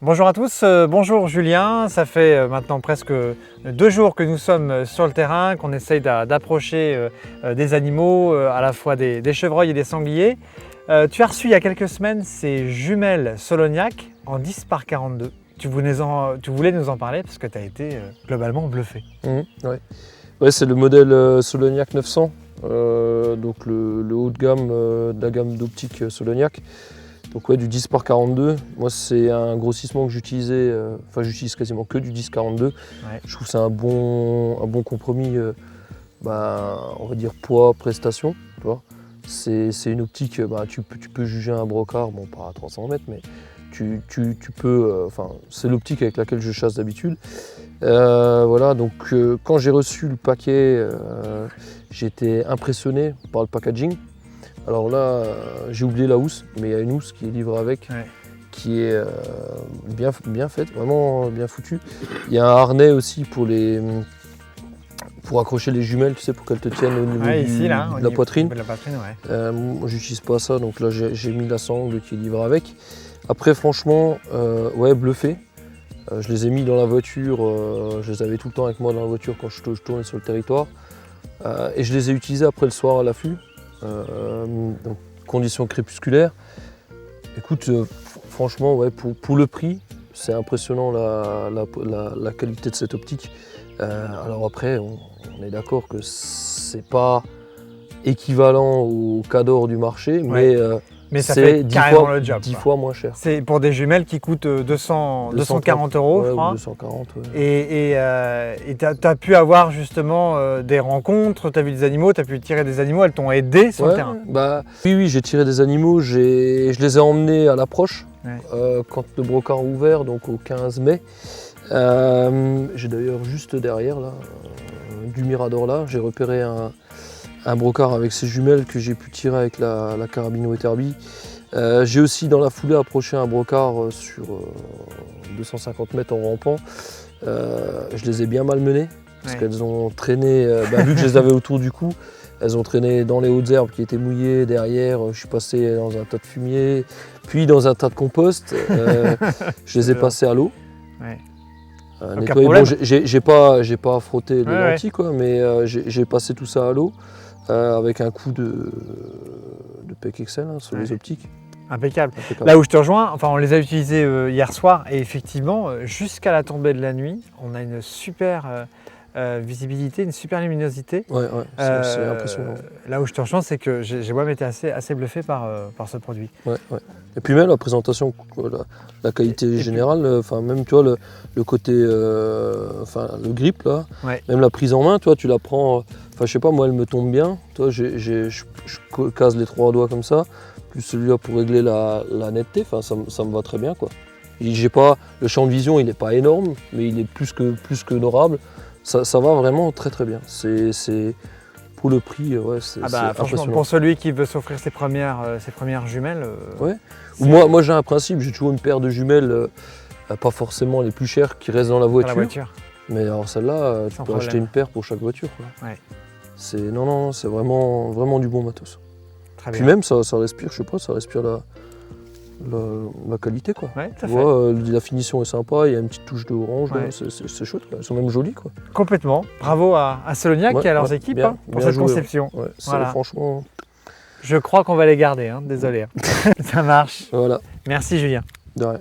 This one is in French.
Bonjour à tous, bonjour Julien, ça fait maintenant presque 2 jours que nous sommes sur le terrain, qu'on essaye d'approcher des animaux, à la fois des chevreuils et des sangliers. Tu as reçu il y a quelques semaines ces jumelles Solognac en 10x42. Tu voulais nous en parler parce que tu as été globalement bluffé. Ouais, c'est le modèle Solognac 900, donc le haut de gamme de la gamme d'optique Solognac. Donc ouais, du 10x42, moi c'est un grossissement que j'utilisais, j'utilise quasiment que du 10x42. Ouais. Je trouve que c'est un bon compromis, on va dire poids-prestation. C'est une optique, tu peux juger un brocard, bon pas à 300 mètres, mais tu peux, c'est l'optique avec laquelle je chasse d'habitude. Voilà, donc quand j'ai reçu le paquet, j'étais impressionné par le packaging. Alors là, j'ai oublié la housse, mais il y a une housse qui est livrée avec, qui est bien faite, vraiment bien foutue. Il y a un harnais aussi pour accrocher les jumelles, tu sais, pour qu'elles te tiennent au niveau de la poitrine. Moi, j'utilise pas ça, donc là, j'ai mis la sangle qui est livrée avec. Après, franchement, bluffé. Je les ai mis dans la voiture, je les avais tout le temps avec moi dans la voiture quand je tournais sur le territoire. Et je les ai utilisés après le soir à l'affût. Donc, conditions crépusculaires. Écoute, franchement, pour le prix, c'est impressionnant la qualité de cette optique. Alors après, on est d'accord que c'est pas équivalent au Cador du marché, mais ça fait 10 fois moins cher. C'est pour des jumelles qui coûtent 240 euros, je crois. 240, Et tu as pu avoir justement des rencontres, tu as vu des animaux, tu as pu tirer des animaux, elles t'ont aidé sur le terrain. Oui, j'ai tiré des animaux, je les ai emmenés à l'approche quand le brocard a ouvert, donc au 15 mai. J'ai d'ailleurs juste derrière, là, du Mirador là, j'ai repéré un brocard avec ses jumelles que j'ai pu tirer avec la carabine Weatherby. J'ai aussi dans la foulée approché un brocard sur 250 mètres en rampant. Je les ai bien malmenées parce qu'elles ont traîné, vu que je les avais autour du cou, elles ont traîné dans les hautes herbes qui étaient mouillées. Derrière, je suis passé dans un tas de fumier, puis dans un tas de compost. Je les ai passées à l'eau. Bon, j'ai pas frotté les lentilles, mais j'ai passé tout ça à l'eau. Avec un coup de PEC XL sur les optiques. Impeccable. Là où je te rejoins, on les a utilisés hier soir et effectivement, jusqu'à la tombée de la nuit, on a une super visibilité, une super luminosité. C'est impressionnant. Là où je te rejoins, c'est que j'ai moi été assez bluffé par ce produit. Et puis même la présentation, la qualité générale, même tu vois le côté, le grip là, même la prise en main, toi tu la prends, je sais pas, moi elle me tombe bien, toi je case les 3 doigts comme ça, plus celui-là pour régler la netteté, ça me va très bien quoi. Et le champ de vision il n'est pas énorme, mais il est plus que honorable, ça va vraiment très très bien. C'est pour le prix, c'est franchement, pour celui qui veut s'offrir ses premières jumelles. Moi j'ai un principe, j'ai toujours une paire de jumelles, pas forcément les plus chères qui restent dans la voiture. Mais alors celle-là, tu peux acheter une paire pour chaque voiture. C'est vraiment, vraiment du bon matos. Puis même ça respire, je sais pas, ça respire la qualité quoi. La finition est sympa, il y a une petite touche de orange, c'est chouette, elles sont même jolies quoi. Complètement. Bravo à Solognac et à leurs équipes pour cette conception. Franchement. Je crois qu'on va les garder, désolé. Ça marche. Voilà. Merci Julien. De rien.